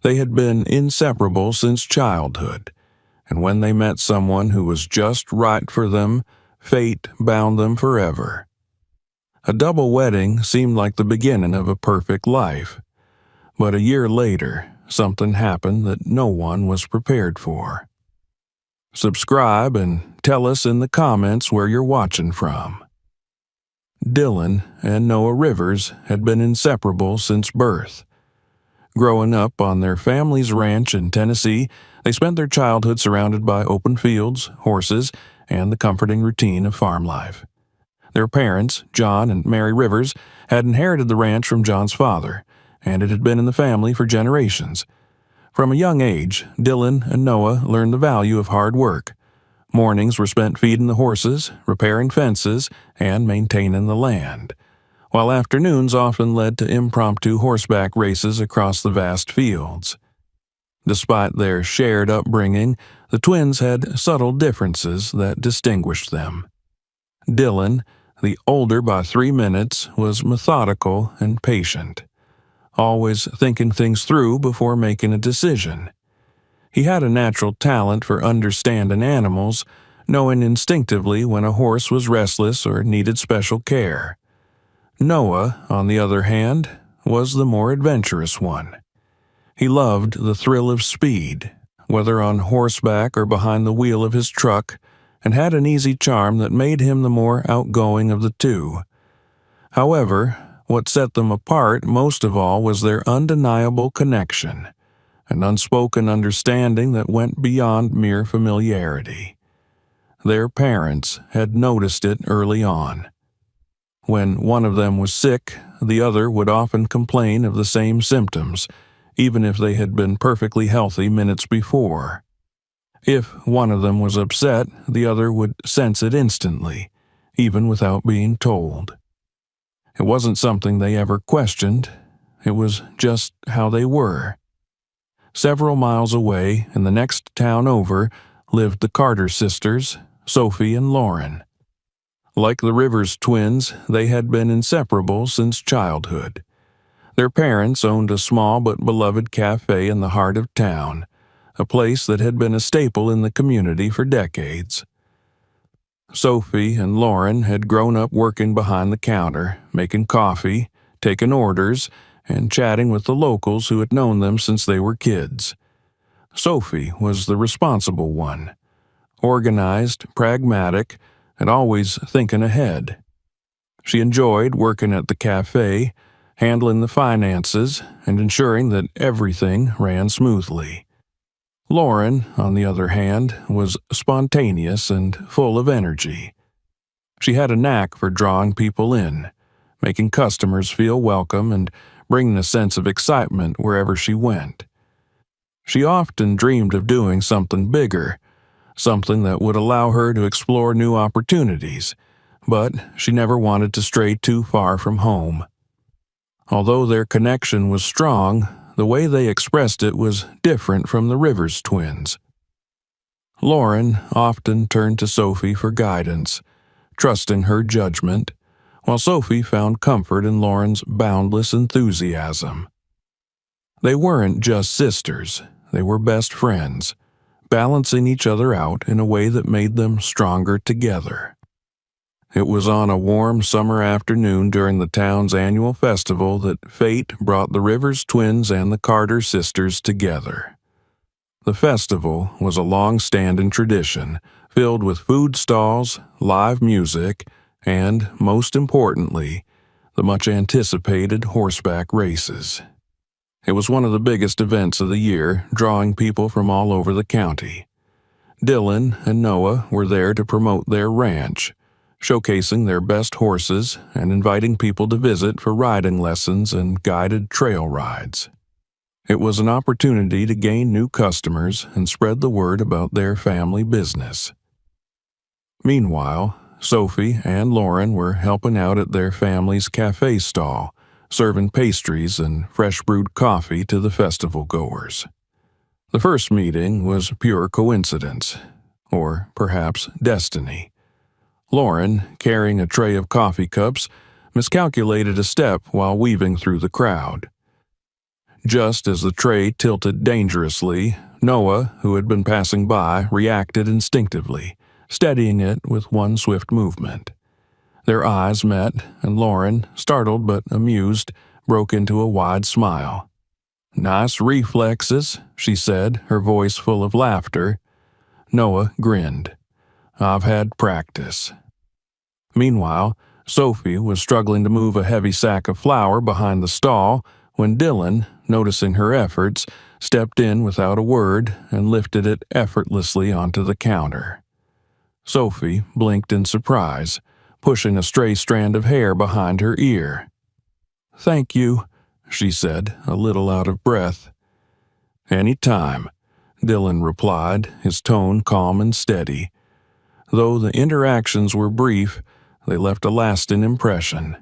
They had been inseparable since childhood, and when they met someone who was just right for them, fate bound them forever. A double wedding seemed like the beginning of a perfect life, but a year later, something happened that no one was prepared for. Subscribe and tell us in the comments where you're watching from. Dylan and Noah Rivers had been inseparable since birth. Growing up on their family's ranch in Tennessee, they spent their childhood surrounded by open fields, horses, and the comforting routine of farm life. Their parents, John and Mary Rivers, had inherited the ranch from John's father, and it had been in the family for generations. From a young age, Dylan and Noah learned the value of hard work. Mornings were spent feeding the horses, repairing fences, and maintaining the land, while afternoons often led to impromptu horseback races across the vast fields. Despite their shared upbringing, the twins had subtle differences that distinguished them. Dylan, the older by 3 minutes, was methodical and patient, always thinking things through before making a decision. He had a natural talent for understanding animals, knowing instinctively when a horse was restless or needed special care. Noah, on the other hand, was the more adventurous one. He loved the thrill of speed, whether on horseback or behind the wheel of his truck, and had an easy charm that made him the more outgoing of the two. However, what set them apart most of all was their undeniable connection, an unspoken understanding that went beyond mere familiarity. Their parents had noticed it early on. When one of them was sick, the other would often complain of the same symptoms, even if they had been perfectly healthy minutes before. If one of them was upset, the other would sense it instantly, even without being told. It wasn't something they ever questioned. It was just how they were. Several miles away, in the next town over, lived the Carter sisters, Sophie and Lauren. Like the Rivers twins, they had been inseparable since childhood. Their parents owned a small but beloved cafe in the heart of town, a place that had been a staple in the community for decades. Sophie and Lauren had grown up working behind the counter, making coffee, taking orders, and chatting with the locals who had known them since they were kids. Sophie was the responsible one, organized, pragmatic, and always thinking ahead. She enjoyed working at the cafe, handling the finances, and ensuring that everything ran smoothly. Lauren, on the other hand, was spontaneous and full of energy. She had a knack for drawing people in, making customers feel welcome and bringing a sense of excitement wherever she went. She often dreamed of doing something bigger, something that would allow her to explore new opportunities, but she never wanted to stray too far from home. Although their connection was strong, the way they expressed it was different from the Rivers twins. Lauren often turned to Sophie for guidance, trusting her judgment, while Sophie found comfort in Lauren's boundless enthusiasm. They weren't just sisters, they were best friends, balancing each other out in a way that made them stronger together. It was on a warm summer afternoon during the town's annual festival that fate brought the Rivers twins and the Carter sisters together. The festival was a long-standing tradition, filled with food stalls, live music, and, most importantly, the much-anticipated horseback races. It was one of the biggest events of the year, drawing people from all over the county. Dylan and Noah were there to promote their ranch, showcasing their best horses and inviting people to visit for riding lessons and guided trail rides. It was an opportunity to gain new customers and spread the word about their family business. Meanwhile, Sophie and Lauren were helping out at their family's cafe stall, serving pastries and fresh brewed coffee to the festival goers. The first meeting was pure coincidence, or perhaps destiny. Lauren, carrying a tray of coffee cups, miscalculated a step while weaving through the crowd. Just as the tray tilted dangerously, Noah, who had been passing by, reacted instinctively, steadying it with one swift movement. Their eyes met, and Lauren, startled but amused, broke into a wide smile. "Nice reflexes," she said, her voice full of laughter. Noah grinned. "I've had practice." Meanwhile, Sophie was struggling to move a heavy sack of flour behind the stall when Dylan, noticing her efforts, stepped in without a word and lifted it effortlessly onto the counter. Sophie blinked in surprise, pushing a stray strand of hair behind her ear. "Thank you," she said, a little out of breath. "Any time," Dylan replied, his tone calm and steady. Though the interactions were brief, they left a lasting impression.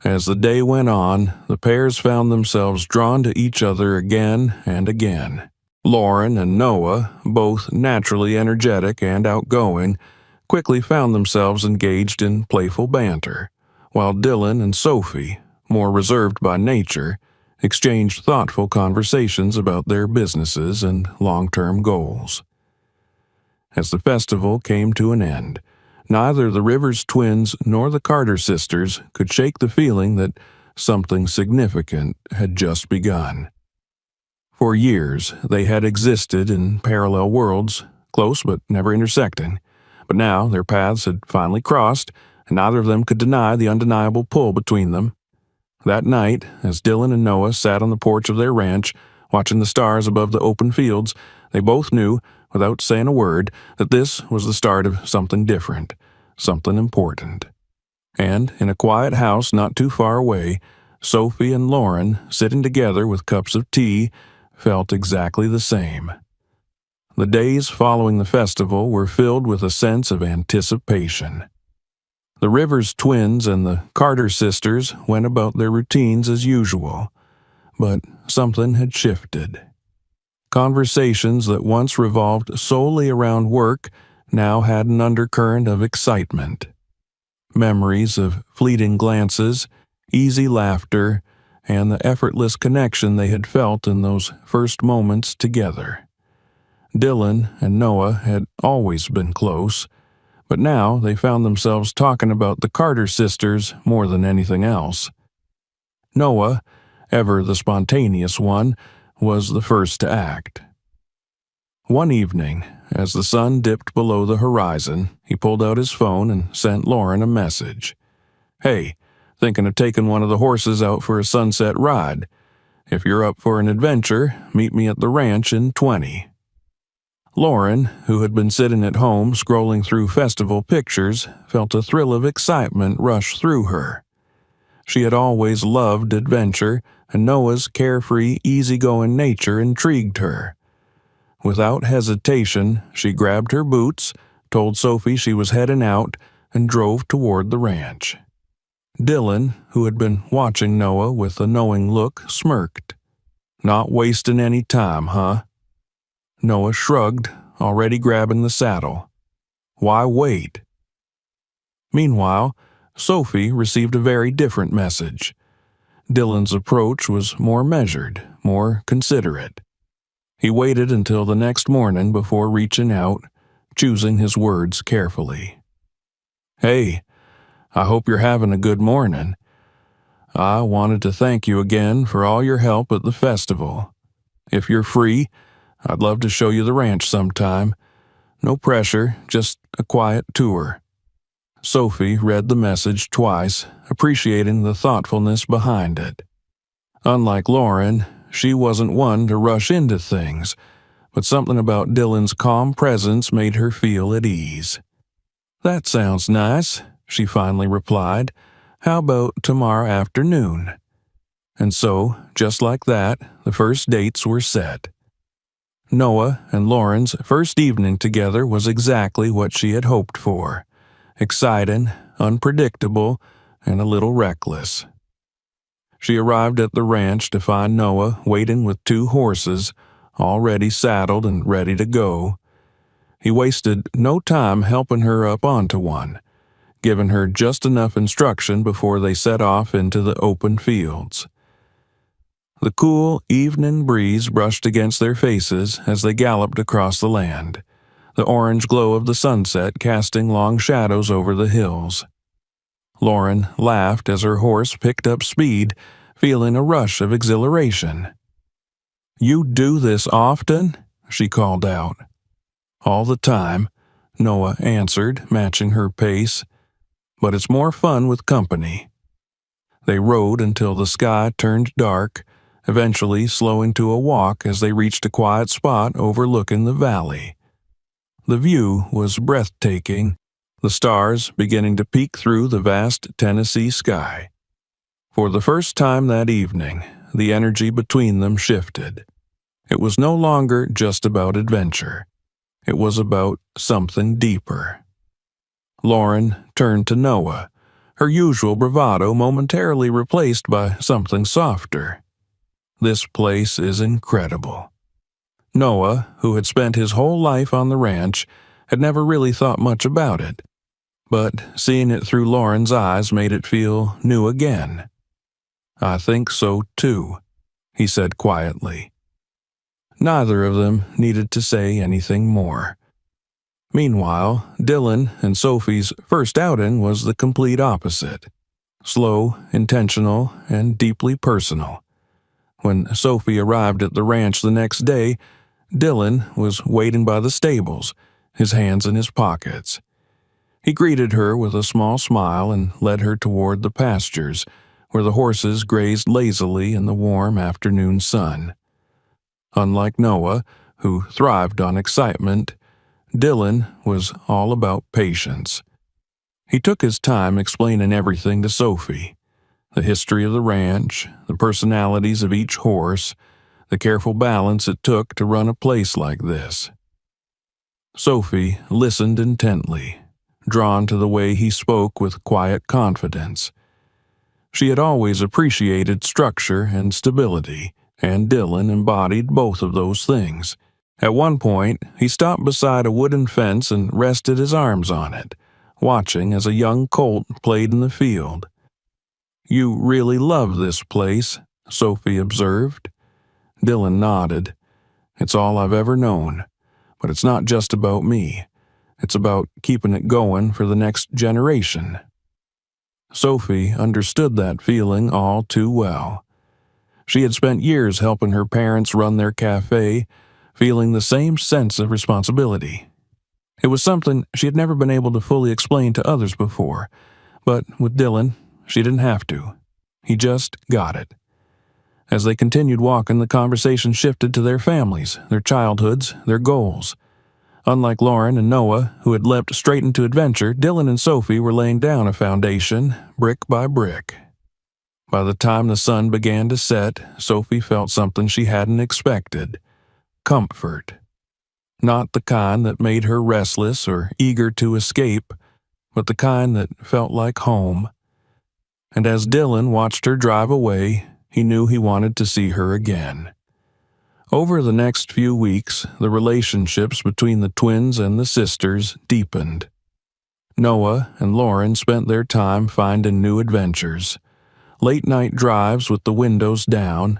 As the day went on, the pairs found themselves drawn to each other again and again. Lauren and Noah, both naturally energetic and outgoing, quickly found themselves engaged in playful banter, while Dylan and Sophie, more reserved by nature, exchanged thoughtful conversations about their businesses and long-term goals. As the festival came to an end, neither the Rivers twins nor the Carter sisters could shake the feeling that something significant had just begun. For years, they had existed in parallel worlds, close but never intersecting, but now their paths had finally crossed, and neither of them could deny the undeniable pull between them. That night, as Dylan and Noah sat on the porch of their ranch, watching the stars above the open fields, they both knew, without saying a word, that this was the start of something different, something important. And in a quiet house not too far away, Sophie and Lauren, sitting together with cups of tea, felt exactly the same. The days following the festival were filled with a sense of anticipation. The Rivers twins and the Carter sisters went about their routines as usual, but something had shifted. Conversations that once revolved solely around work now had an undercurrent of excitement. Memories of fleeting glances, easy laughter, and the effortless connection they had felt in those first moments together. Dylan and Noah had always been close, but now they found themselves talking about the Carter sisters more than anything else. Noah, ever the spontaneous one, was the first to act. One evening, as the sun dipped below the horizon, he pulled out his phone and sent Lauren a message. "Hey, thinking of taking one of the horses out for a sunset ride. If you're up for an adventure, meet me at the ranch in 20. Lauren, who had been sitting at home scrolling through festival pictures, felt a thrill of excitement rush through her. She had always loved adventure, and Noah's carefree, easygoing nature intrigued her. Without hesitation, she grabbed her boots, told Sophie she was heading out, and drove toward the ranch. Dylan, who had been watching Noah with a knowing look, smirked. "Not wasting any time, huh?" Noah shrugged, already grabbing the saddle. "Why wait?" Meanwhile, Sophie received a very different message. Dylan's approach was more measured, more considerate. He waited until the next morning before reaching out, choosing his words carefully. "Hey, I hope you're having a good morning. I wanted to thank you again for all your help at the festival. If you're free, I'd love to show you the ranch sometime. No pressure, just a quiet tour." Sophie read the message twice, appreciating the thoughtfulness behind it. Unlike Lauren, she wasn't one to rush into things, but something about Dylan's calm presence made her feel at ease. "That sounds nice," she finally replied. "How about tomorrow afternoon?" And so, just like that, the first dates were set. Noah and Lauren's first evening together was exactly what she had hoped for. Exciting, unpredictable, and a little reckless. She arrived at the ranch to find Noah waiting with 2 horses, already saddled and ready to go. He wasted no time helping her up onto one, giving her just enough instruction before they set off into the open fields. The cool evening breeze brushed against their faces as they galloped across the land, the orange glow of the sunset casting long shadows over the hills. Lauren laughed as her horse picked up speed, feeling a rush of exhilaration. "You do this often?" she called out. "All the time," Noah answered, matching her pace. "But it's more fun with company." They rode until the sky turned dark, eventually slowing to a walk as they reached a quiet spot overlooking the valley. The view was breathtaking, the stars beginning to peek through the vast Tennessee sky. For the first time that evening, the energy between them shifted. It was no longer just about adventure. It was about something deeper. Lauren turned to Noah, her usual bravado momentarily replaced by something softer. "This place is incredible." Noah, who had spent his whole life on the ranch, had never really thought much about it, but seeing it through Lauren's eyes made it feel new again. "I think so too," he said quietly. Neither of them needed to say anything more. Meanwhile, Dylan and Sophie's first outing was the complete opposite. Slow, intentional, and deeply personal. When Sophie arrived at the ranch the next day, Dylan was waiting by the stables, his hands in his pockets. He greeted her with a small smile and led her toward the pastures, where the horses grazed lazily in the warm afternoon sun. Unlike Noah, who thrived on excitement, Dylan was all about patience. He took his time explaining everything to Sophie: the history of the ranch, the personalities of each horse, the careful balance it took to run a place like this. Sophie listened intently, drawn to the way he spoke with quiet confidence. She had always appreciated structure and stability, and Dylan embodied both of those things. At one point, he stopped beside a wooden fence and rested his arms on it, watching as a young colt played in the field. "You really love this place," Sophie observed. Dylan nodded. "It's all I've ever known. But it's not just about me. It's about keeping it going for the next generation." Sophie understood that feeling all too well. She had spent years helping her parents run their cafe, feeling the same sense of responsibility. It was something she had never been able to fully explain to others before, but with Dylan, she didn't have to. He just got it. As they continued walking, the conversation shifted to their families, their childhoods, their goals. Unlike Lauren and Noah, who had leapt straight into adventure, Dylan and Sophie were laying down a foundation, brick by brick. By the time the sun began to set, Sophie felt something she hadn't expected: comfort. Not the kind that made her restless or eager to escape, but the kind that felt like home. And as Dylan watched her drive away, he knew he wanted to see her again. Over the next few weeks, the relationships between the twins and the sisters deepened. Noah and Lauren spent their time finding new adventures: late-night drives with the windows down,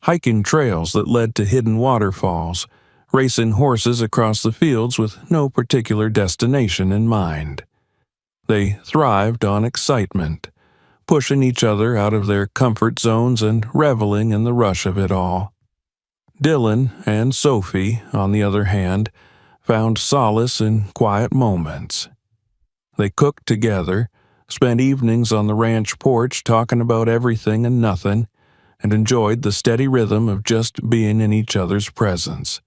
hiking trails that led to hidden waterfalls, racing horses across the fields with no particular destination in mind. They thrived on excitement, pushing each other out of their comfort zones and reveling in the rush of it all. Dylan and Sophie, on the other hand, found solace in quiet moments. They cooked together, spent evenings on the ranch porch talking about everything and nothing, and enjoyed the steady rhythm of just being in each other's presence.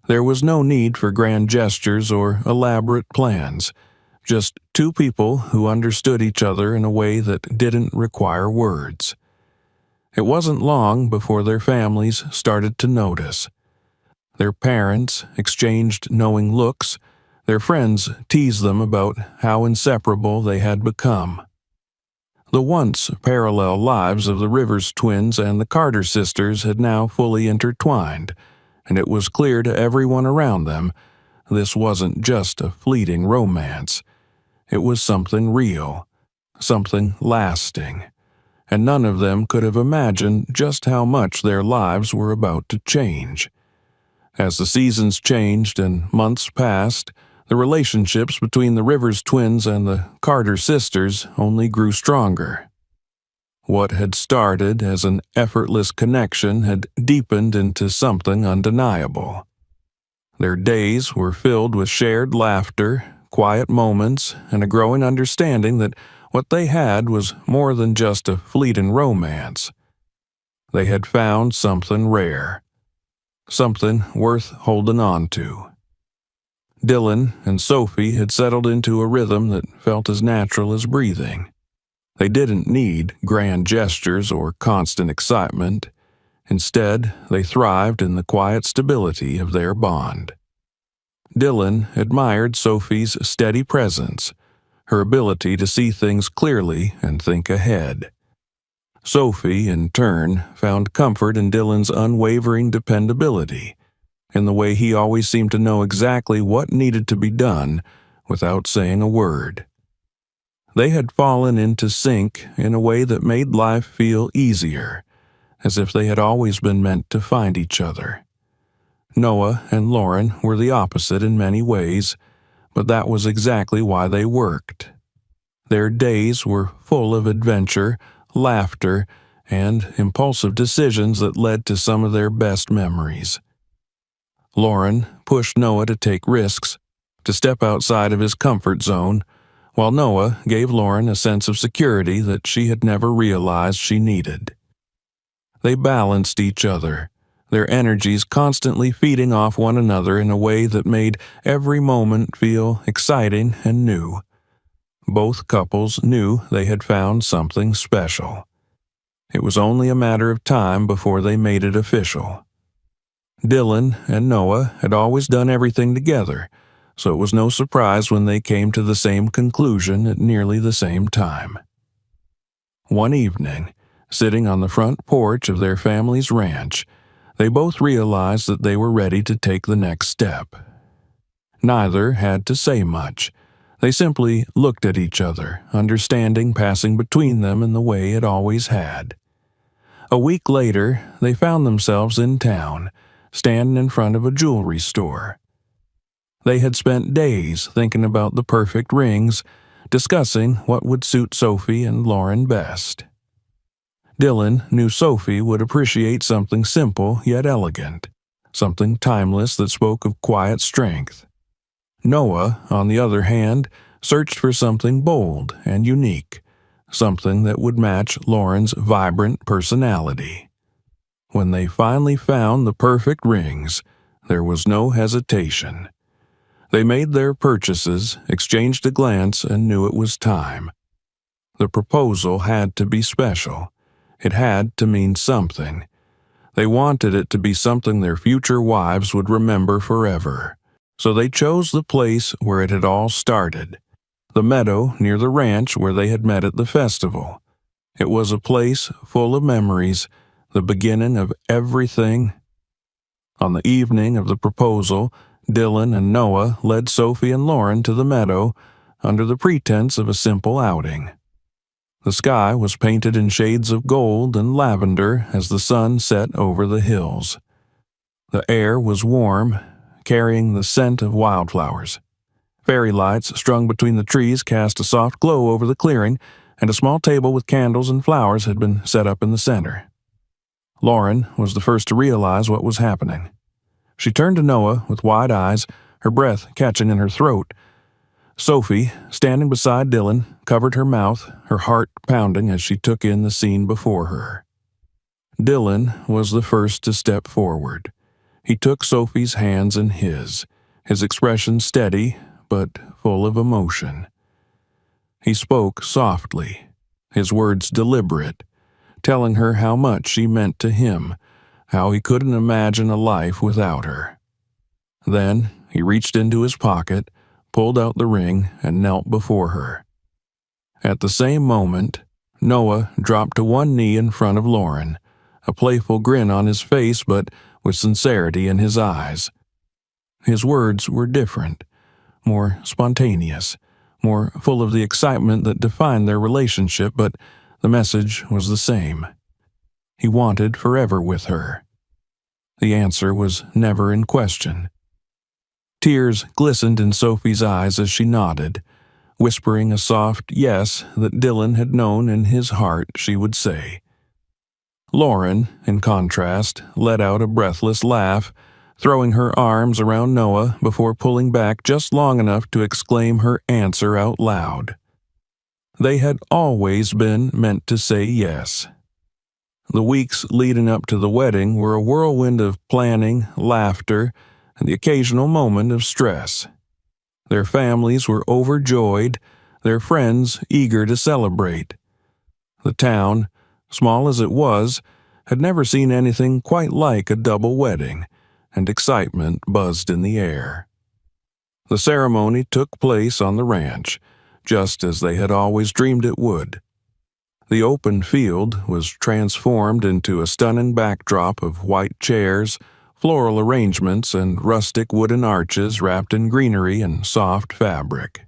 There was no need for grand gestures or elaborate plans, just two people who understood each other in a way that didn't require words. It wasn't long before their families started to notice. Their parents exchanged knowing looks. Their friends teased them about how inseparable they had become. The once parallel lives of the Rivers twins and the Carter sisters had now fully intertwined, and it was clear to everyone around them this wasn't just a fleeting romance. It was something real, something lasting, and none of them could have imagined just how much their lives were about to change. As the seasons changed and months passed, the relationships between the Rivers twins and the Carter sisters only grew stronger. What had started as an effortless connection had deepened into something undeniable. Their days were filled with shared laughter, quiet moments, and a growing understanding that what they had was more than just a fleeting romance. They had found something rare, something worth holding on to. Dylan and Sophie had settled into a rhythm that felt as natural as breathing. They didn't need grand gestures or constant excitement. Instead, they thrived in the quiet stability of their bond. Dylan admired Sophie's steady presence, her ability to see things clearly and think ahead. Sophie, in turn, found comfort in Dylan's unwavering dependability, in the way he always seemed to know exactly what needed to be done without saying a word. They had fallen into sync in a way that made life feel easier, as if they had always been meant to find each other. Noah and Lauren were the opposite in many ways, but that was exactly why they worked. Their days were full of adventure, laughter, and impulsive decisions that led to some of their best memories. Lauren pushed Noah to take risks, to step outside of his comfort zone, while Noah gave Lauren a sense of security that she had never realized she needed. They balanced each other, their energies constantly feeding off one another in a way that made every moment feel exciting and new. Both couples knew they had found something special. It was only a matter of time before they made it official. Dylan and Noah had always done everything together, so it was no surprise when they came to the same conclusion at nearly the same time. One evening, sitting on the front porch of their family's ranch, they both realized that they were ready to take the next step. Neither had to say much. They simply looked at each other, understanding passing between them in the way it always had. A week later, they found themselves in town, standing in front of a jewelry store. They had spent days thinking about the perfect rings, discussing what would suit Sophie and Lauren best. Dylan knew Sophie would appreciate something simple yet elegant, something timeless that spoke of quiet strength. Noah, on the other hand, searched for something bold and unique, something that would match Lauren's vibrant personality. When they finally found the perfect rings, there was no hesitation. They made their purchases, exchanged a glance, and knew it was time. The proposal had to be special. It had to mean something. They wanted it to be something their future wives would remember forever. So they chose the place where it had all started, the meadow near the ranch where they had met at the festival. It was a place full of memories, the beginning of everything. On the evening of the proposal, Dylan and Noah led Sophie and Lauren to the meadow under the pretense of a simple outing. The sky was painted in shades of gold and lavender as the sun set over the hills. The air was warm, carrying the scent of wildflowers. Fairy lights strung between the trees cast a soft glow over the clearing, and a small table with candles and flowers had been set up in the center. Lauren was the first to realize what was happening. She turned to Noah with wide eyes, her breath catching in her throat. Sophie, standing beside Dylan, covered her mouth, her heart pounding as she took in the scene before her. Dylan was the first to step forward. He took Sophie's hands in his expression steady but full of emotion. He spoke softly, his words deliberate, telling her how much she meant to him, how he couldn't imagine a life without her. Then he reached into his pocket, pulled out the ring, and knelt before her. At the same moment, Noah dropped to one knee in front of Lauren, a playful grin on his face but with sincerity in his eyes. His words were different, more spontaneous, more full of the excitement that defined their relationship, but The message was the same. He wanted forever with her. The answer was never in question. Tears glistened in Sophie's eyes as she nodded, whispering a soft yes that Dylan had known in his heart she would say. Lauren, in contrast, let out a breathless laugh, throwing her arms around Noah before pulling back just long enough to exclaim her answer out loud. They had always been meant to say yes. The weeks leading up to the wedding were a whirlwind of planning, laughter, and the occasional moment of stress. Their families were overjoyed, their friends eager to celebrate. The town, small as it was, had never seen anything quite like a double wedding, and excitement buzzed in the air. The ceremony took place on the ranch, just as they had always dreamed it would. The open field was transformed into a stunning backdrop of white chairs, floral arrangements, and rustic wooden arches wrapped in greenery and soft fabric.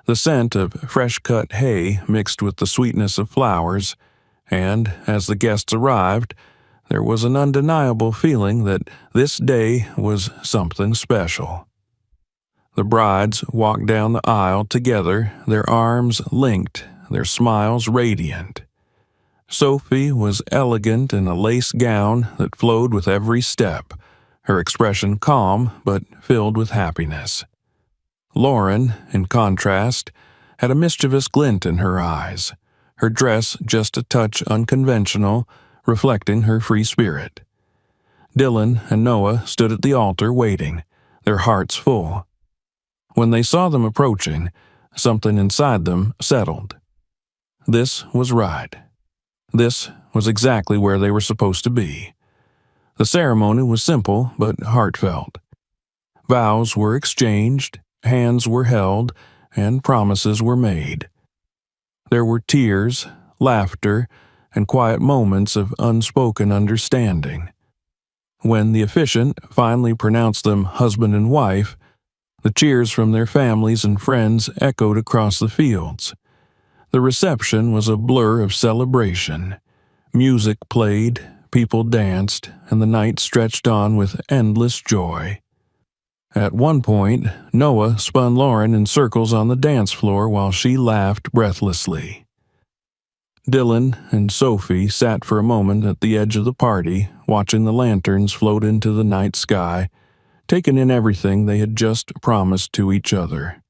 The scent of fresh-cut hay mixed with the sweetness of flowers, and, as the guests arrived, there was an undeniable feeling that this day was something special. The brides walked down the aisle together, their arms linked, their smiles radiant. Sophie was elegant in a lace gown that flowed with every step, her expression calm but filled with happiness. Lauren, in contrast, had a mischievous glint in her eyes, her dress just a touch unconventional, reflecting her free spirit. Dylan and Noah stood at the altar waiting, their hearts full. When they saw them approaching, something inside them settled. This was right. This was exactly where they were supposed to be. The ceremony was simple but heartfelt. Vows were exchanged, hands were held, and promises were made. There were tears, laughter, and quiet moments of unspoken understanding. When the officiant finally pronounced them husband and wife, the cheers from their families and friends echoed across the fields. The reception was a blur of celebration. Music played, people danced, and the night stretched on with endless joy. At one point, Noah spun Lauren in circles on the dance floor while she laughed breathlessly. Dylan and Sophie sat for a moment at the edge of the party, watching the lanterns float into the night sky, taking in everything they had just promised to each other.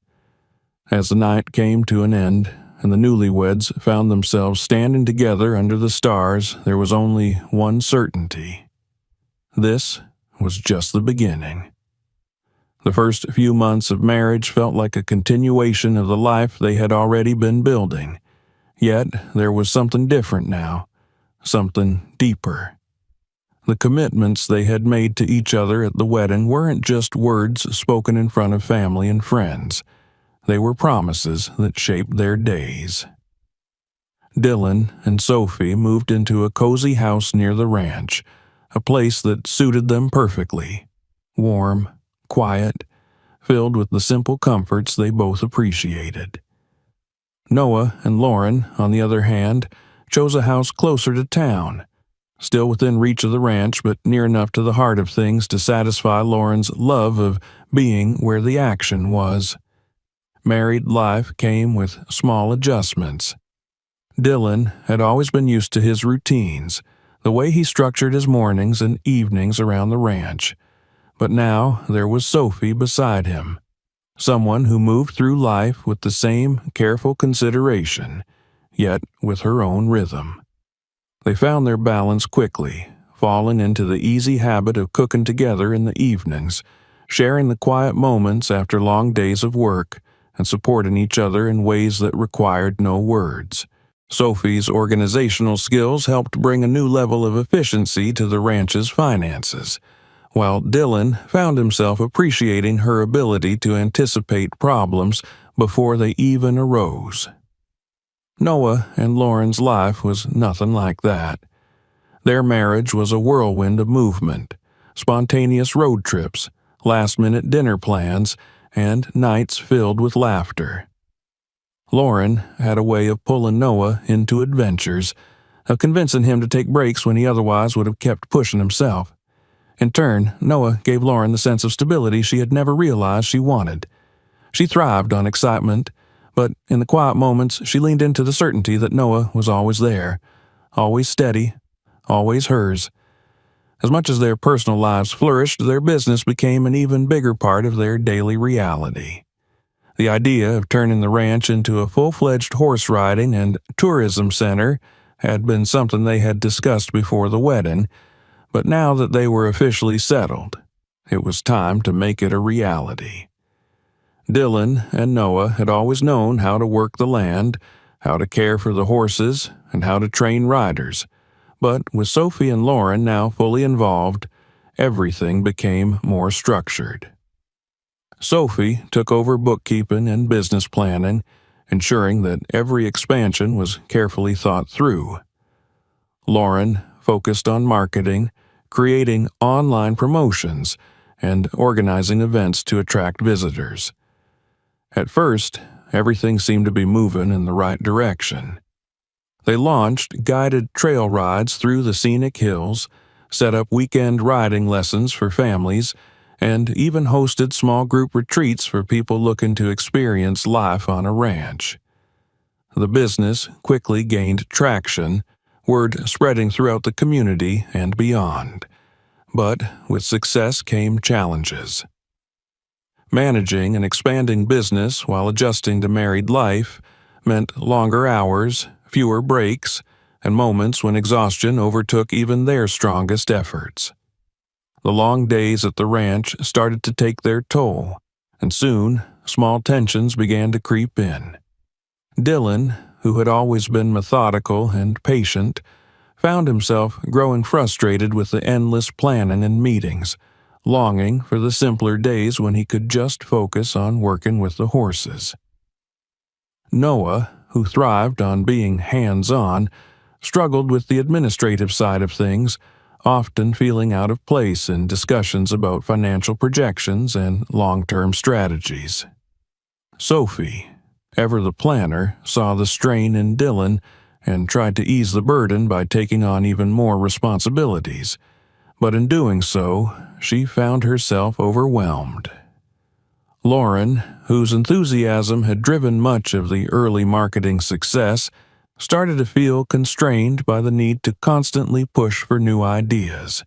As the night came to an end, and the newlyweds found themselves standing together under the stars, there was only one certainty. This was just the beginning. The first few months of marriage felt like a continuation of the life they had already been building. Yet there was something different now, something deeper. The commitments they had made to each other at the wedding weren't just words spoken in front of family and friends. They were promises that shaped their days. Dylan and Sophie moved into a cozy house near the ranch, a place that suited them perfectly. Warm, quiet, filled with the simple comforts they both appreciated. Noah and Lauren, on the other hand, chose a house closer to town, still within reach of the ranch but near enough to the heart of things to satisfy Lauren's love of being where the action was. Married life came with small adjustments. Dylan had always been used to his routines, the way he structured his mornings and evenings around the ranch. But now there was Sophie beside him, someone who moved through life with the same careful consideration, yet with her own rhythm. They found their balance quickly, falling into the easy habit of cooking together in the evenings, sharing the quiet moments after long days of work, and supporting each other in ways that required no words. Sophie's organizational skills helped bring a new level of efficiency to the ranch's finances, while Dylan found himself appreciating her ability to anticipate problems before they even arose. Noah and Lauren's life was nothing like that. Their marriage was a whirlwind of movement, spontaneous road trips, last-minute dinner plans, and nights filled with laughter. Lauren had a way of pulling Noah into adventures, of convincing him to take breaks when he otherwise would have kept pushing himself. In turn, Noah gave Lauren the sense of stability she had never realized she wanted. She thrived on excitement, but in the quiet moments she leaned into the certainty that Noah was always there, always steady, always hers. As much as their personal lives flourished, their business became an even bigger part of their daily reality. The idea of turning the ranch into a full-fledged horse riding and tourism center had been something they had discussed before the wedding, but now that they were officially settled, it was time to make it a reality. Dylan and Noah had always known how to work the land, how to care for the horses, and how to train riders. But with Sophie and Lauren now fully involved, everything became more structured. Sophie took over bookkeeping and business planning, ensuring that every expansion was carefully thought through. Lauren focused on marketing, creating online promotions, and organizing events to attract visitors. At first, everything seemed to be moving in the right direction. They launched guided trail rides through the scenic hills, set up weekend riding lessons for families, and even hosted small group retreats for people looking to experience life on a ranch. The business quickly gained traction, word spreading throughout the community and beyond. But with success came challenges. Managing an expanding business while adjusting to married life meant longer hours, fewer breaks, and moments when exhaustion overtook even their strongest efforts. The long days at the ranch started to take their toll, and soon small tensions began to creep in. Dylan, who had always been methodical and patient, found himself growing frustrated with the endless planning and meetings, longing for the simpler days when he could just focus on working with the horses. Noah, who thrived on being hands-on, struggled with the administrative side of things, often feeling out of place in discussions about financial projections and long-term strategies. Sophie, ever the planner, saw the strain in Dylan and tried to ease the burden by taking on even more responsibilities, but in doing so, she found herself overwhelmed. Lauren, whose enthusiasm had driven much of the early marketing success, started to feel constrained by the need to constantly push for new ideas,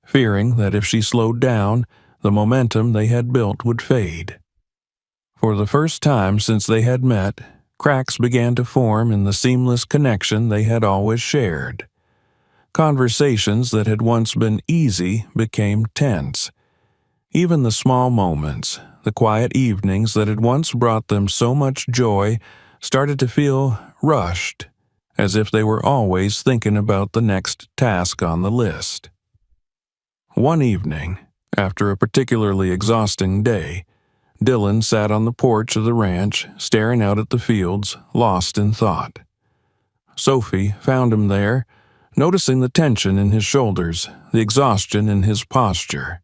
fearing that if she slowed down, the momentum they had built would fade. For the first time since they had met, cracks began to form in the seamless connection they had always shared. Conversations that had once been easy became tense. Even the small moments, the quiet evenings that had once brought them so much joy, started to feel rushed, as if they were always thinking about the next task on the list. One evening, after a particularly exhausting day, Dylan sat on the porch of the ranch, staring out at the fields, lost in thought. Sophie found him there, noticing the tension in his shoulders, the exhaustion in his posture.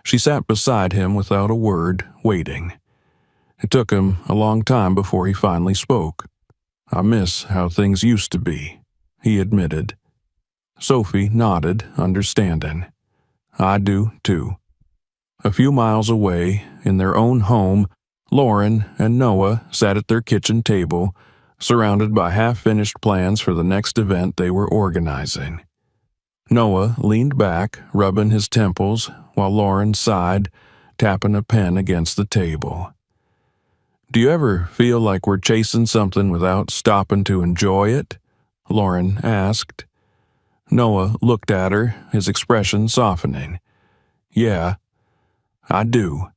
She sat beside him without a word, waiting. It took him a long time before he finally spoke. "I miss how things used to be," he admitted. Sophie nodded, understanding. "I do, too." A few miles away, in their own home, Lauren and Noah sat at their kitchen table, surrounded by half-finished plans for the next event they were organizing. Noah leaned back, rubbing his temples, while Lauren sighed, tapping a pen against the table. "Do you ever feel like we're chasing something without stopping to enjoy it?" Lauren asked. Noah looked at her, his expression softening. "Yeah, I do."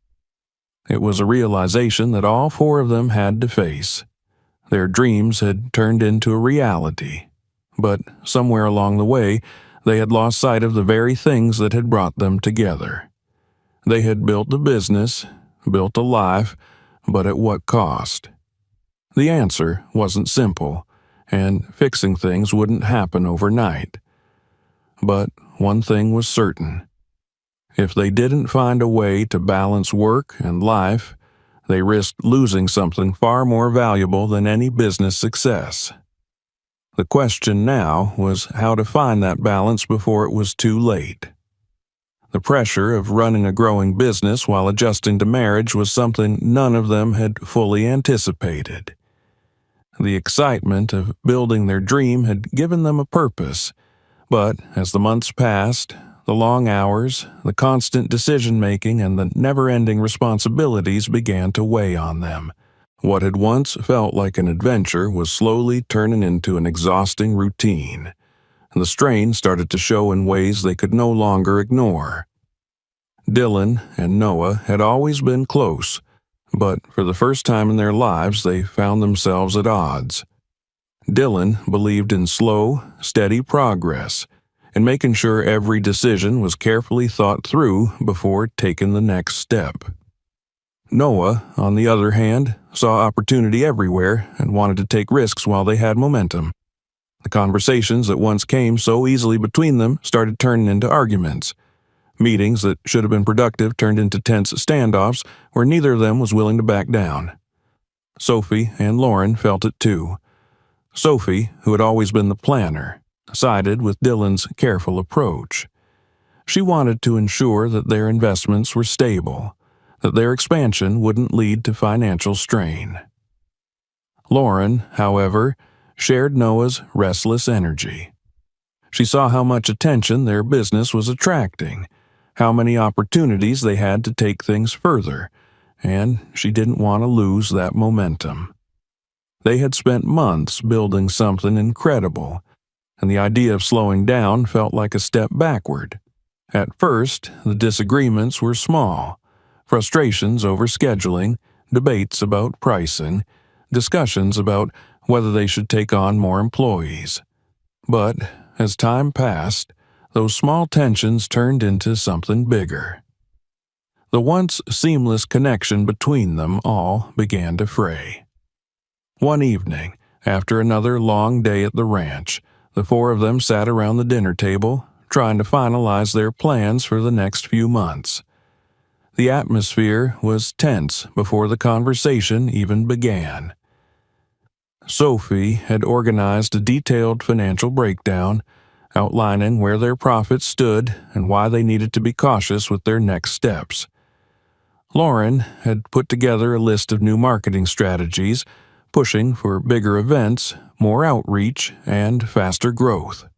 It was a realization that all four of them had to face. Their dreams had turned into a reality, but somewhere along the way, they had lost sight of the very things that had brought them together. They had built a business, built a life, but at what cost? The answer wasn't simple, and fixing things wouldn't happen overnight. But one thing was certain. If they didn't find a way to balance work and life, They risked losing something far more valuable than any business success. The question now was how to find that balance before it was too late. The pressure of running a growing business while adjusting to marriage was something none of them had fully anticipated. The excitement of building their dream had given them a purpose, but as the months passed, the long hours, the constant decision-making, and the never-ending responsibilities began to weigh on them. What had once felt like an adventure was slowly turning into an exhausting routine, and the strain started to show in ways they could no longer ignore. Dylan and Noah had always been close, but for the first time in their lives they found themselves at odds. Dylan believed in slow, steady progress, and making sure every decision was carefully thought through before taking the next step. Noah, on the other hand, saw opportunity everywhere and wanted to take risks while they had momentum. The conversations that once came so easily between them started turning into arguments. Meetings that should have been productive turned into tense standoffs where neither of them was willing to back down. Sophie and Lauren felt it too. Sophie, who had always been the planner, sided with Dylan's careful approach. She wanted to ensure that their investments were stable, that their expansion wouldn't lead to financial strain. Lauren, however, shared Noah's restless energy. She saw how much attention their business was attracting, how many opportunities they had to take things further, and she didn't want to lose that momentum. They had spent months building something incredible, and the idea of slowing down felt like a step backward. At first, the disagreements were small: frustrations over scheduling, debates about pricing, discussions about whether they should take on more employees. But as time passed, those small tensions turned into something bigger. The once seamless connection between them all began to fray. One evening, after another long day at the ranch, the four of them sat around the dinner table, trying to finalize their plans for the next few months. The atmosphere was tense before the conversation even began. Sophie had organized a detailed financial breakdown, outlining where their profits stood and why they needed to be cautious with their next steps. Lauren had put together a list of new marketing strategies, pushing for bigger events, more outreach, and faster growth.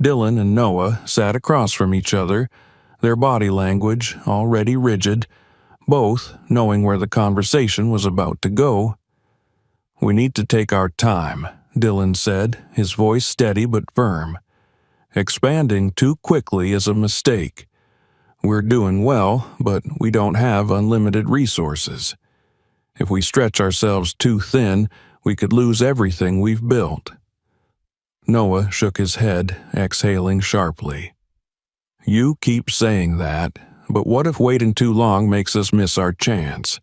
Dylan and Noah sat across from each other, their body language already rigid, both knowing where the conversation was about to go. "We need to take our time," Dylan said, his voice steady but firm. "Expanding too quickly is a mistake. We're doing well, but we don't have unlimited resources. If we stretch ourselves too thin, we could lose everything we've built." Noah shook his head, exhaling sharply. "You keep saying that, but what if waiting too long makes us miss our chance?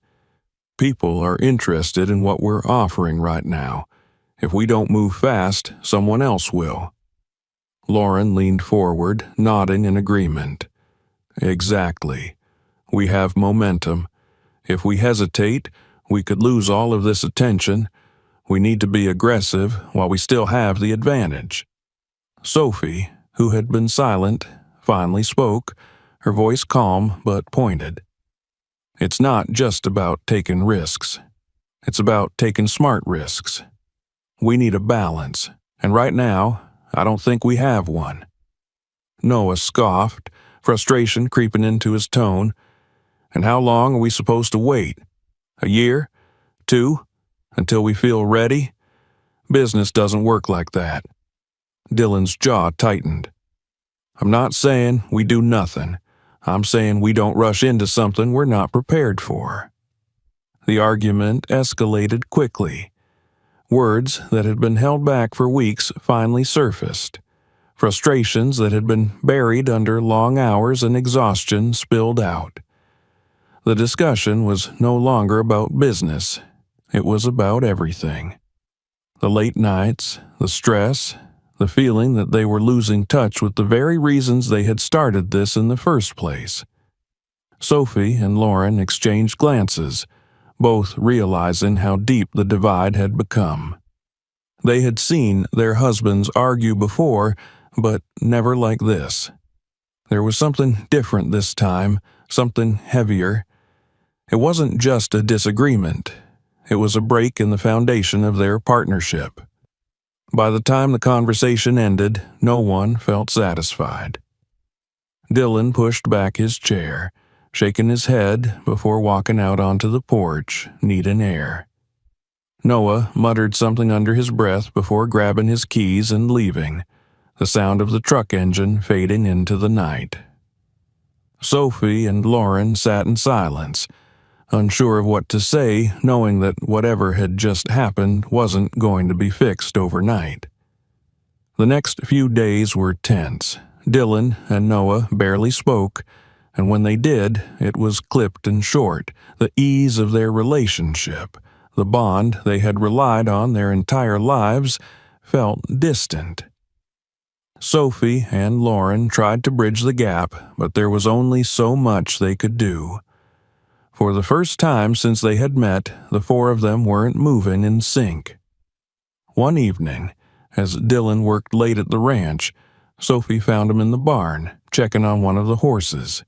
People are interested in what we're offering right now. If we don't move fast, someone else will." Lauren leaned forward, nodding in agreement. "Exactly. We have momentum. If we hesitate, we could lose all of this attention. We need to be aggressive while we still have the advantage." Sophie, who had been silent, finally spoke, her voice calm but pointed. "It's not just about taking risks. It's about taking smart risks. We need a balance, and right now, I don't think we have one." Noah scoffed, frustration creeping into his tone. "And how long are we supposed to wait? A year? 2? Until we feel ready? Business doesn't work like that." Dylan's jaw tightened. "I'm not saying we do nothing. I'm saying we don't rush into something we're not prepared for." The argument escalated quickly. Words that had been held back for weeks finally surfaced. Frustrations that had been buried under long hours and exhaustion spilled out. The discussion was no longer about business. It was about everything. The late nights, the stress, the feeling that they were losing touch with the very reasons they had started this in the first place. Sophie and Lauren exchanged glances, both realizing how deep the divide had become. They had seen their husbands argue before, but never like this. There was something different this time, something heavier. It wasn't just a disagreement. It was a break in the foundation of their partnership. By the time the conversation ended, no one felt satisfied. Dylan pushed back his chair, shaking his head before walking out onto the porch, needing air. Noah muttered something under his breath before grabbing his keys and leaving, the sound of the truck engine fading into the night. Sophie and Lauren sat in silence, unsure of what to say, knowing that whatever had just happened wasn't going to be fixed overnight. The next few days were tense. Dylan and Noah barely spoke, and when they did, it was clipped and short. The ease of their relationship, the bond they had relied on their entire lives, felt distant. Sophie and Lauren tried to bridge the gap, but there was only so much they could do. For the first time since they had met, the four of them weren't moving in sync. One evening, as Dylan worked late at the ranch, Sophie found him in the barn, checking on one of the horses.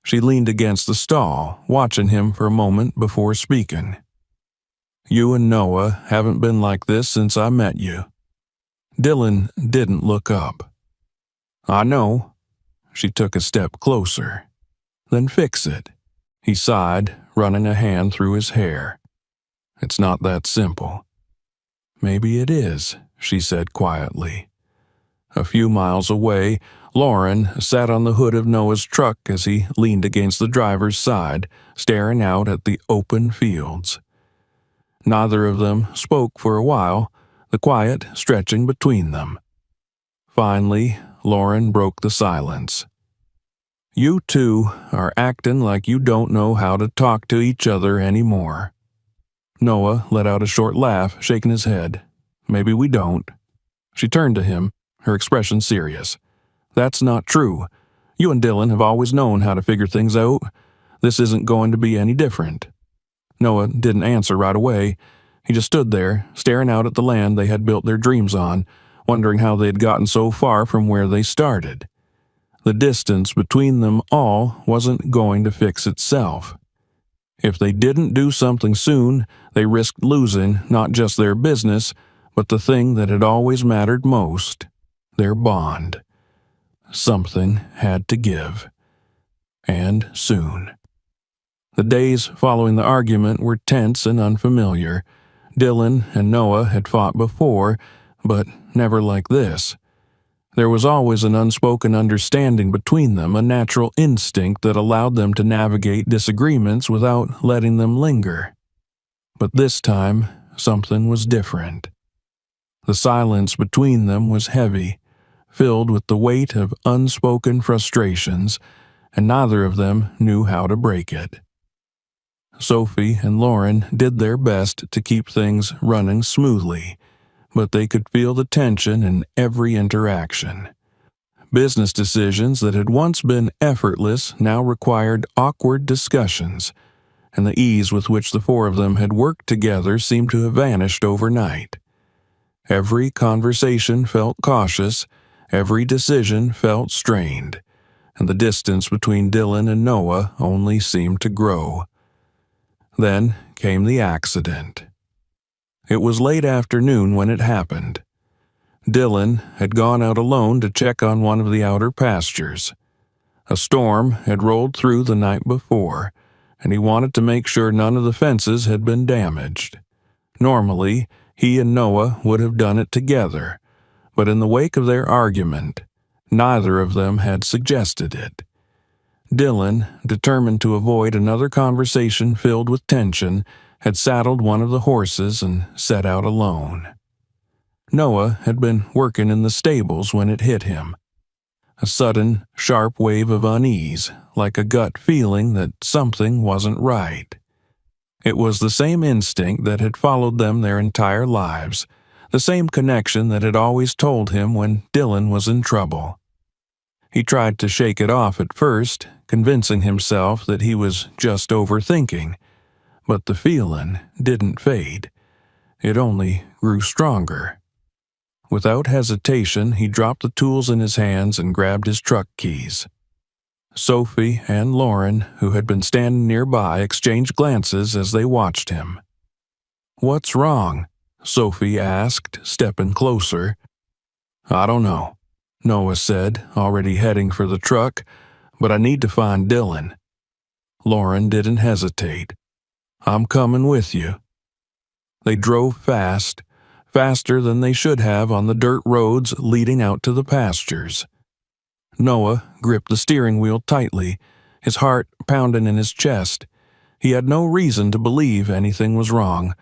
She leaned against the stall, watching him for a moment before speaking. "You and Noah haven't been like this since I met you." Dylan didn't look up. "I know." She took a step closer. "Then fix it," he sighed, running a hand through his hair. "It's not that simple." "Maybe it is," she said quietly. A few miles away, Lauren sat on the hood of Noah's truck as he leaned against the driver's side, staring out at the open fields. Neither of them spoke for a while, the quiet stretching between them. Finally, Lauren broke the silence. "You two are acting like you don't know how to talk to each other anymore." Noah let out a short laugh, shaking his head. "Maybe we don't." She turned to him, her expression serious. "That's not true. You and Dylan have always known how to figure things out. This isn't going to be any different." Noah didn't answer right away. He just stood there, staring out at the land they had built their dreams on, wondering how they had gotten so far from where they started. The distance between them all wasn't going to fix itself. If they didn't do something soon, they risked losing not just their business, but the thing that had always mattered most, their bond. Something had to give. And soon. The days following the argument were tense and unfamiliar. Dylan and Noah had fought before, but never like this. There was always an unspoken understanding between them, a natural instinct that allowed them to navigate disagreements without letting them linger. But this time, something was different. The silence between them was heavy, filled with the weight of unspoken frustrations, and neither of them knew how to break it. Sophie and Lauren did their best to keep things running smoothly, but they could feel the tension in every interaction. Business decisions that had once been effortless now required awkward discussions, and the ease with which the four of them had worked together seemed to have vanished overnight. Every conversation felt cautious, every decision felt strained, and the distance between Dylan and Noah only seemed to grow. Then came the accident. It was late afternoon when it happened. Dylan had gone out alone to check on one of the outer pastures. A storm had rolled through the night before, and he wanted to make sure none of the fences had been damaged. Normally, he and Noah would have done it together, but in the wake of their argument, neither of them had suggested it. Dylan, determined to avoid another conversation filled with tension, had saddled one of the horses and set out alone. Noah had been working in the stables when it hit him. A sudden, sharp wave of unease, like a gut feeling that something wasn't right. It was the same instinct that had followed them their entire lives, the same connection that had always told him when Dylan was in trouble. He tried to shake it off at first, convincing himself that he was just overthinking, But the feeling didn't fade. It only grew stronger. Without hesitation, he dropped the tools in his hands and grabbed his truck keys. Sophie and Lauren, who had been standing nearby, exchanged glances as they watched him. "What's wrong?" Sophie asked, stepping closer. "I don't know," Noah said, already heading for the truck, "but I need to find Dylan." Lauren didn't hesitate. "I'm coming with you." They drove fast, faster than they should have on the dirt roads leading out to the pastures. Noah gripped the steering wheel tightly, his heart pounding in his chest. He had no reason to believe anything was wrong,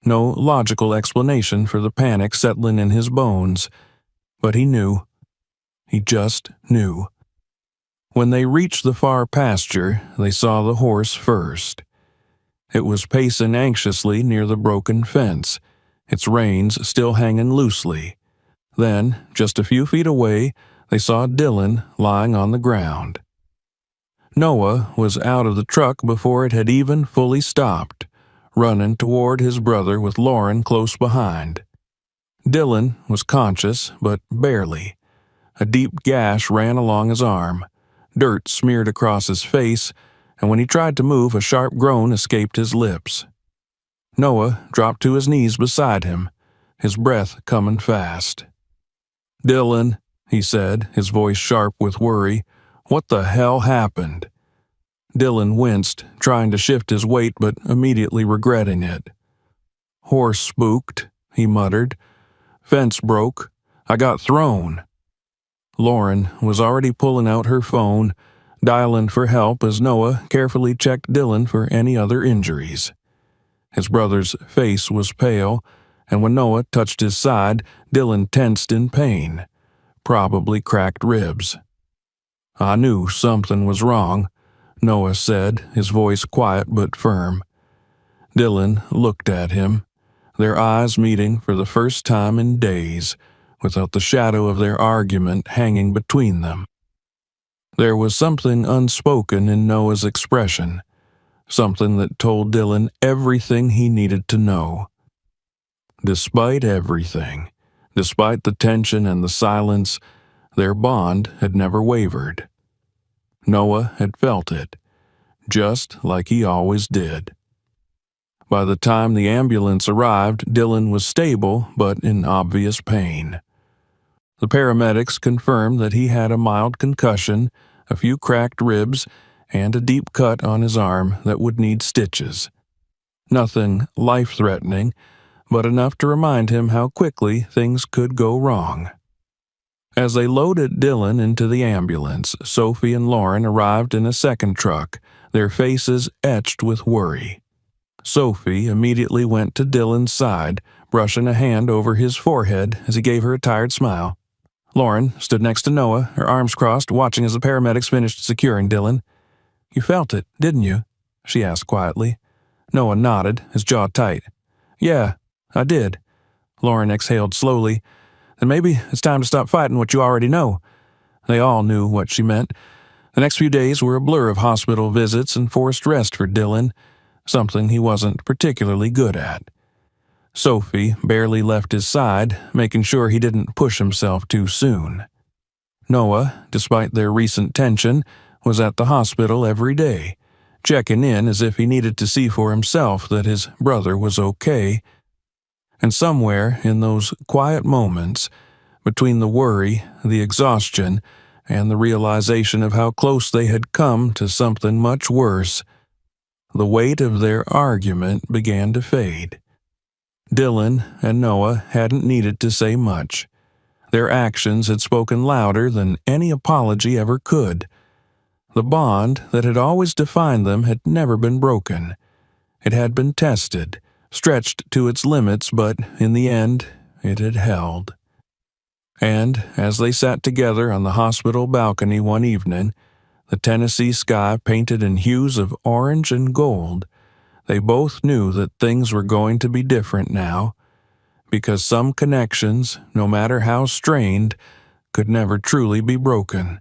no logical explanation for the panic settling in his bones. But he knew. He just knew. When they reached the far pasture, they saw the horse first. It was pacing anxiously near the broken fence, its reins still hanging loosely. Then, just a few feet away, they saw Dylan lying on the ground. Noah was out of the truck before it had even fully stopped, running toward his brother with Lauren close behind. Dylan was conscious, but barely. A deep gash ran along his arm. Dirt smeared across his face, and when he tried to move, a sharp groan escaped his lips. Noah dropped to his knees beside him, his breath coming fast. "Dylan," he said, his voice sharp with worry, "what the hell happened?" Dylan winced, trying to shift his weight but immediately regretting it. "Horse spooked," he muttered. "Fence broke. I got thrown." Lauren was already pulling out her phone, dialing for help as Noah carefully checked Dylan for any other injuries. His brother's face was pale, and when Noah touched his side, Dylan tensed in pain, probably cracked ribs. "I knew something was wrong," Noah said, his voice quiet but firm. Dylan looked at him, their eyes meeting for the first time in days, without the shadow of their argument hanging between them. There was something unspoken in Noah's expression, something that told Dylan everything he needed to know. Despite everything, despite the tension and the silence, their bond had never wavered. Noah had felt it, just like he always did. By the time the ambulance arrived, Dylan was stable but in obvious pain. The paramedics confirmed that he had a mild concussion, a few cracked ribs, and a deep cut on his arm that would need stitches. Nothing life-threatening, but enough to remind him how quickly things could go wrong. As they loaded Dylan into the ambulance, Sophie and Lauren arrived in a second truck, their faces etched with worry. Sophie immediately went to Dylan's side, brushing a hand over his forehead as he gave her a tired smile. Lauren stood next to Noah, her arms crossed, watching as the paramedics finished securing Dylan. "You felt it, didn't you?" she asked quietly. Noah nodded, his jaw tight. "Yeah, I did." Lauren exhaled slowly. "Then maybe it's time to stop fighting what you already know." They all knew what she meant. The next few days were a blur of hospital visits and forced rest for Dylan, something he wasn't particularly good at. Sophie barely left his side, making sure he didn't push himself too soon. Noah, despite their recent tension, was at the hospital every day, checking in as if he needed to see for himself that his brother was okay. And somewhere in those quiet moments, between the worry, the exhaustion, and the realization of how close they had come to something much worse, the weight of their argument began to fade. Dylan and Noah hadn't needed to say much. Their actions had spoken louder than any apology ever could. The bond that had always defined them had never been broken. It had been tested, stretched to its limits, but in the end, it had held. And as they sat together on the hospital balcony one evening, the Tennessee sky painted in hues of orange and gold, they both knew that things were going to be different now, because some connections, no matter how strained, could never truly be broken.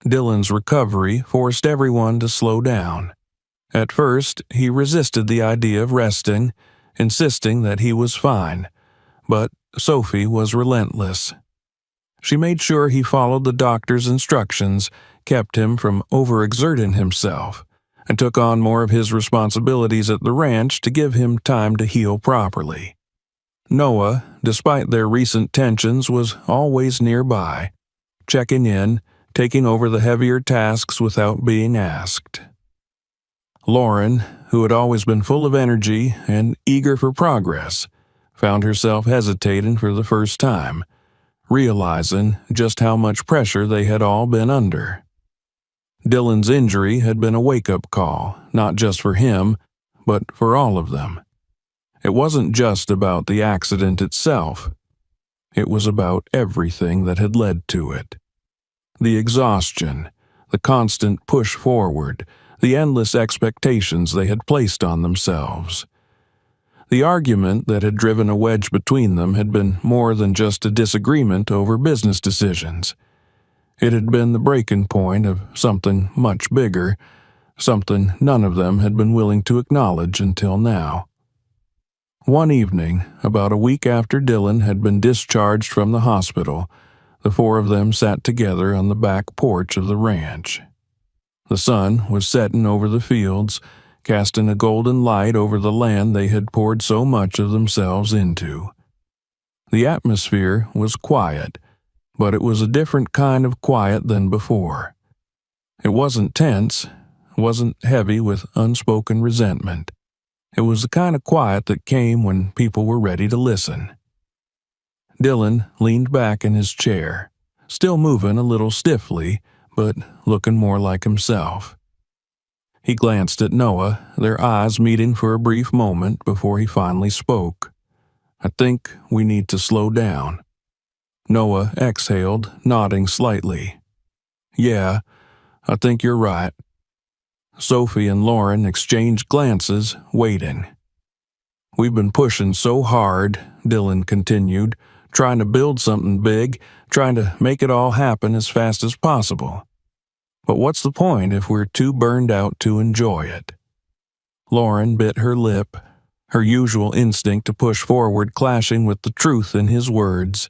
Dylan's recovery forced everyone to slow down. At first, he resisted the idea of resting, insisting that he was fine, but Sophie was relentless. She made sure he followed the doctor's instructions, kept him from overexerting himself, and took on more of his responsibilities at the ranch to give him time to heal properly. Noah, despite their recent tensions, was always nearby, checking in, taking over the heavier tasks without being asked. Lauren, who had always been full of energy and eager for progress, found herself hesitating for the first time, realizing just how much pressure they had all been under. Dylan's injury had been a wake-up call, not just for him, but for all of them. It wasn't just about the accident itself. It was about everything that had led to it. The exhaustion, the constant push forward, the endless expectations they had placed on themselves. The argument that had driven a wedge between them had been more than just a disagreement over business decisions. It had been the breaking point of something much bigger, something none of them had been willing to acknowledge until now. One evening, about a week after Dylan had been discharged from the hospital, the four of them sat together on the back porch of the ranch. The sun was setting over the fields, casting a golden light over the land they had poured so much of themselves into. The atmosphere was quiet, but it was a different kind of quiet than before. It wasn't tense, wasn't heavy with unspoken resentment. It was the kind of quiet that came when people were ready to listen. Dylan leaned back in his chair, still moving a little stiffly, but looking more like himself. He glanced at Noah, their eyes meeting for a brief moment before he finally spoke. "I think we need to slow down." Noah exhaled, nodding slightly. "Yeah, I think you're right." Sophie and Lauren exchanged glances, waiting. "We've been pushing so hard," Dylan continued, "trying to build something big, trying to make it all happen as fast as possible. But what's the point if we're too burned out to enjoy it?" Lauren bit her lip, her usual instinct to push forward clashing with the truth in his words.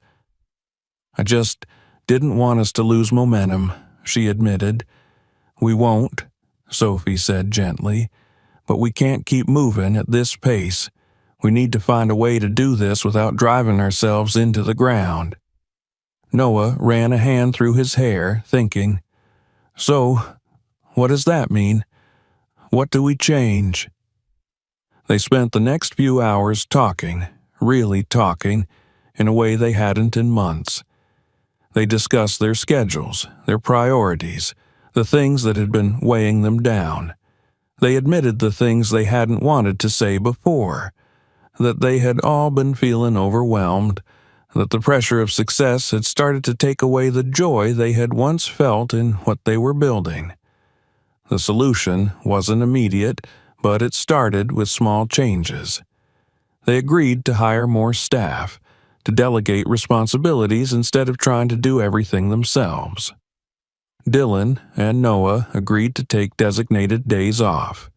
"I just didn't want us to lose momentum," she admitted. "We won't," Sophie said gently, "but we can't keep moving at this pace. We need to find a way to do this without driving ourselves into the ground." Noah ran a hand through his hair, thinking, "So, what does that mean? What do we change?" They spent the next few hours talking, really talking, in a way they hadn't in months. They discussed their schedules, their priorities, the things that had been weighing them down. They admitted the things they hadn't wanted to say before, that they had all been feeling overwhelmed, that the pressure of success had started to take away the joy they had once felt in what they were building. The solution wasn't immediate, but it started with small changes. They agreed to hire more staff, to delegate responsibilities instead of trying to do everything themselves. Dylan and Noah agreed to take designated days off,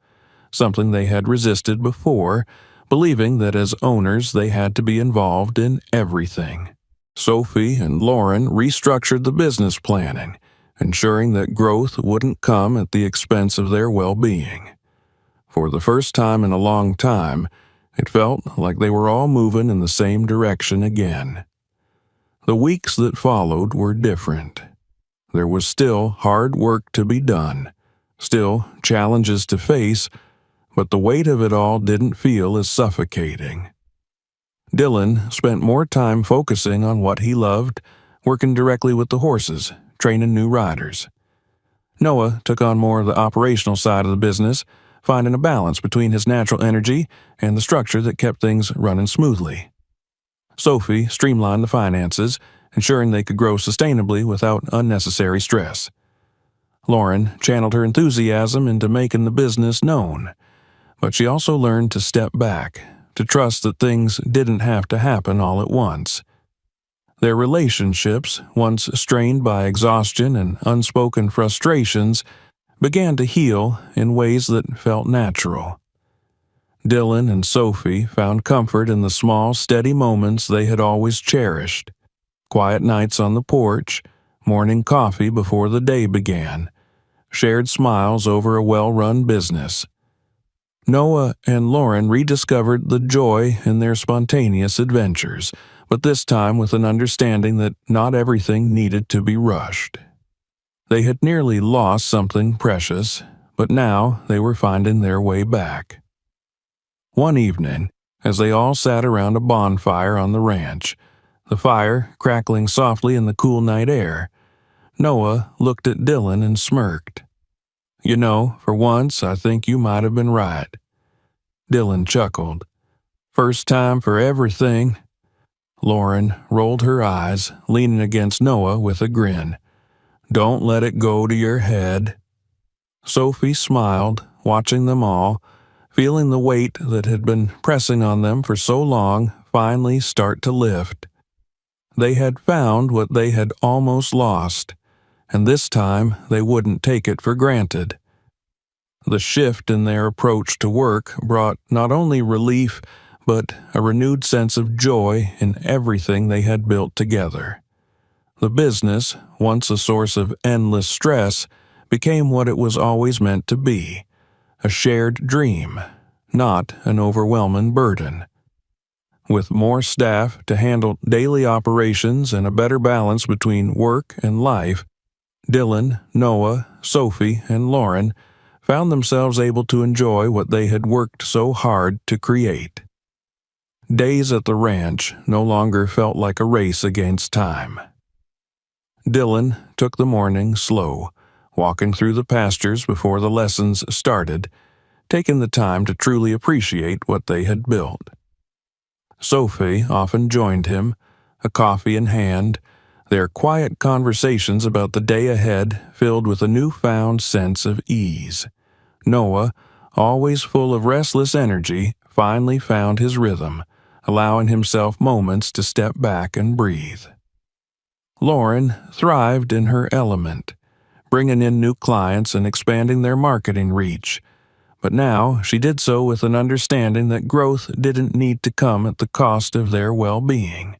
something they had resisted before, believing that as owners they had to be involved in everything. Sophie and Lauren restructured the business planning, ensuring that growth wouldn't come at the expense of their well-being. For the first time in a long time, it felt like they were all moving in the same direction again. The weeks that followed were different. There was still hard work to be done, still challenges to face, but the weight of it all didn't feel as suffocating. Dylan spent more time focusing on what he loved, working directly with the horses, training new riders. Noah took on more of the operational side of the business, finding a balance between his natural energy and the structure that kept things running smoothly. Sophie streamlined the finances, ensuring they could grow sustainably without unnecessary stress. Lauren channeled her enthusiasm into making the business known, but she also learned to step back, to trust that things didn't have to happen all at once. Their relationships, once strained by exhaustion and unspoken frustrations, began to heal in ways that felt natural. Dylan and Sophie found comfort in the small, steady moments they had always cherished: quiet nights on the porch, morning coffee before the day began, shared smiles over a well-run business. Noah and Lauren rediscovered the joy in their spontaneous adventures, but this time with an understanding that not everything needed to be rushed. They had nearly lost something precious, but now they were finding their way back. One evening, as they all sat around a bonfire on the ranch, the fire crackling softly in the cool night air, Noah looked at Dylan and smirked. "You know, for once, I think you might have been right." Dylan chuckled. "First time for everything." Lauren rolled her eyes, leaning against Noah with a grin. "Don't let it go to your head." Sophie smiled, watching them all, feeling the weight that had been pressing on them for so long finally start to lift. They had found what they had almost lost, and this time they wouldn't take it for granted. The shift in their approach to work brought not only relief, but a renewed sense of joy in everything they had built together. The business, once a source of endless stress, became what it was always meant to be: a shared dream, not an overwhelming burden. With more staff to handle daily operations and a better balance between work and life, Dylan, Noah, Sophie, and Lauren found themselves able to enjoy what they had worked so hard to create. Days at the ranch no longer felt like a race against time. Dylan took the morning slow, walking through the pastures before the lessons started, taking the time to truly appreciate what they had built. Sophie often joined him, a coffee in hand, their quiet conversations about the day ahead filled with a newfound sense of ease. Noah, always full of restless energy, finally found his rhythm, allowing himself moments to step back and breathe. Lauren thrived in her element, bringing in new clients and expanding their marketing reach, but now she did so with an understanding that growth didn't need to come at the cost of their well-being.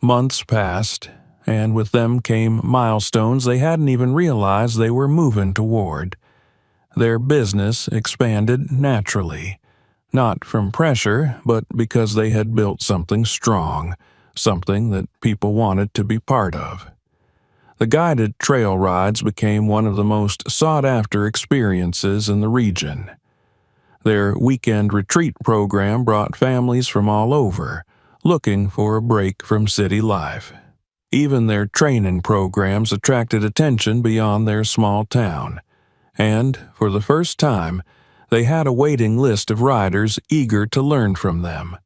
Months passed, and with them came milestones they hadn't even realized they were moving toward. Their business expanded naturally, not from pressure, but because they had built something strong, something that people wanted to be part of. The guided trail rides became one of the most sought-after experiences in the region. Their weekend retreat program brought families from all over, looking for a break from city life. Even their training programs attracted attention beyond their small town, and, for the first time, they had a waiting list of riders eager to learn from them.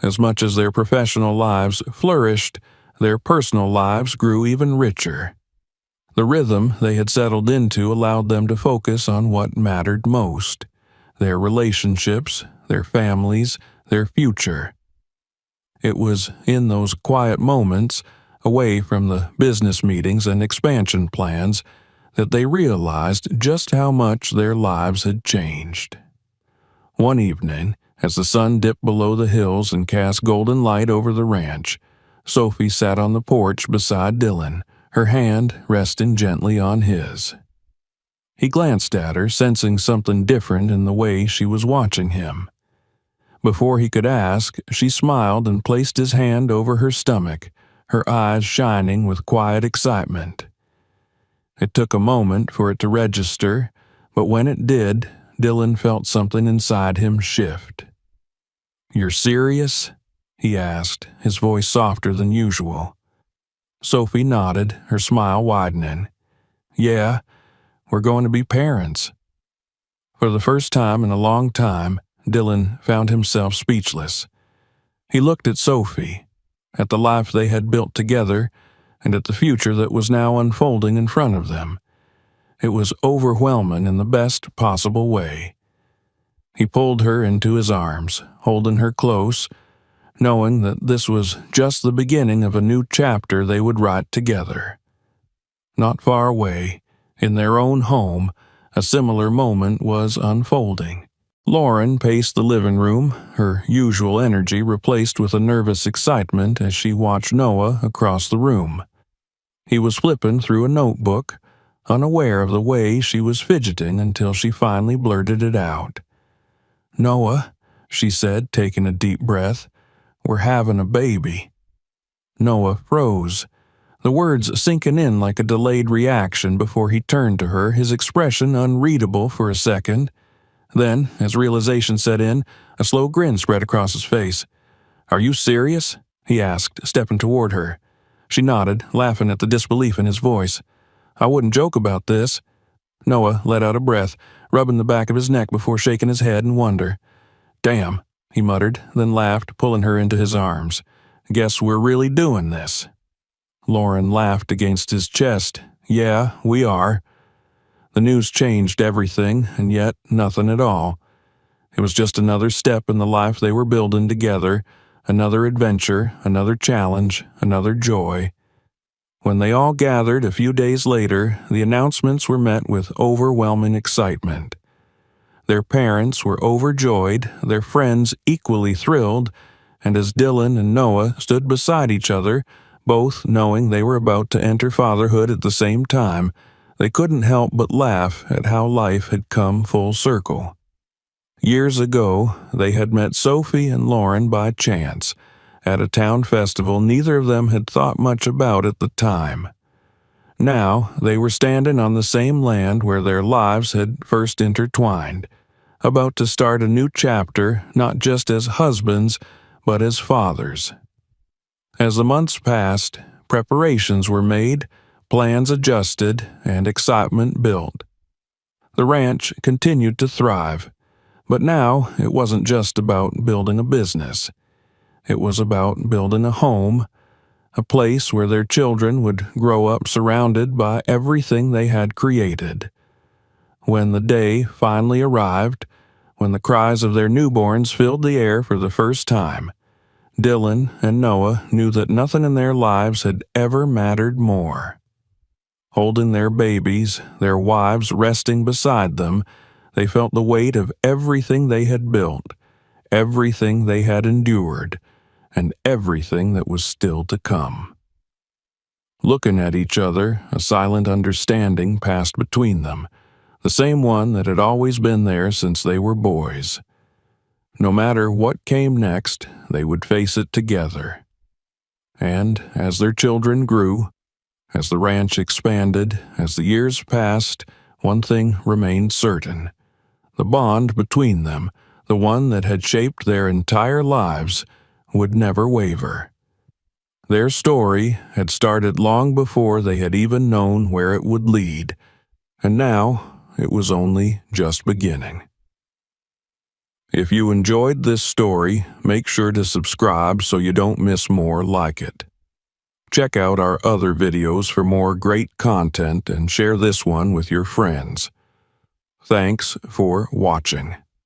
As much as their professional lives flourished, their personal lives grew even richer. The rhythm they had settled into allowed them to focus on what mattered most: their relationships, their families, their future. It was in those quiet moments, away from the business meetings and expansion plans, that they realized just how much their lives had changed. One evening, as the sun dipped below the hills and cast golden light over the ranch, Sophie sat on the porch beside Dylan, her hand resting gently on his. He glanced at her, sensing something different in the way she was watching him. Before he could ask, she smiled and placed his hand over her stomach, her eyes shining with quiet excitement. It took a moment for it to register, but when it did, Dylan felt something inside him shift. "You're serious?" he asked, his voice softer than usual. Sophie nodded, her smile widening. "Yeah, we're going to be parents." For the first time in a long time, Dylan found himself speechless. He looked at Sophie, at the life they had built together, and at the future that was now unfolding in front of them. It was overwhelming in the best possible way. He pulled her into his arms, holding her close, knowing that this was just the beginning of a new chapter they would write together. Not far away, In their own home, a similar moment was unfolding. Lauren paced the living room, her usual energy replaced with a nervous excitement as she watched Noah across the room. He was flipping through a notebook, unaware of the way she was fidgeting until she finally blurted it out. "Noah," she said, taking a deep breath, "we're having a baby." Noah froze, the words sinking in like a delayed reaction before he turned to her, his expression unreadable for a second. Then, as realization set in, a slow grin spread across his face. "Are you serious?" he asked, stepping toward her. She nodded, laughing at the disbelief in his voice. "I wouldn't joke about this." Noah let out a breath, rubbing the back of his neck before shaking his head in wonder. "Damn," he muttered, then laughed, pulling her into his arms. "Guess we're really doing this." Lauren laughed against his chest. "Yeah, we are." The news changed everything, and yet nothing at all. It was just another step in the life they were building together, another adventure, another challenge, another joy. When they all gathered a few days later, the announcements were met with overwhelming excitement. Their parents were overjoyed, their friends equally thrilled, and as Dylan and Noah stood beside each other, both knowing they were about to enter fatherhood at the same time, they couldn't help but laugh at how life had come full circle. Years ago, they had met Sophie and Lauren by chance, at a town festival neither of them had thought much about at the time. Now, they were standing on the same land where their lives had first intertwined, about to start a new chapter not just as husbands, but as fathers. As the months passed, preparations were made, plans adjusted, and excitement built. The ranch continued to thrive, but now it wasn't just about building a business. It was about building a home, a place where their children would grow up surrounded by everything they had created. When the day finally arrived, when the cries of their newborns filled the air for the first time, Dylan and Noah knew that nothing in their lives had ever mattered more. Holding their babies, their wives resting beside them, they felt the weight of everything they had built, everything they had endured, and everything that was still to come. Looking at each other, a silent understanding passed between them, the same one that had always been there since they were boys. No matter what came next, they would face it together. And as their children grew, as the ranch expanded, as the years passed, one thing remained certain. The bond between them, the one that had shaped their entire lives, would never waver. Their story had started long before they had even known where it would lead, and now it was only just beginning. If you enjoyed this story, make sure to subscribe so you don't miss more like it. Check out our other videos for more great content and share this one with your friends. Thanks for watching.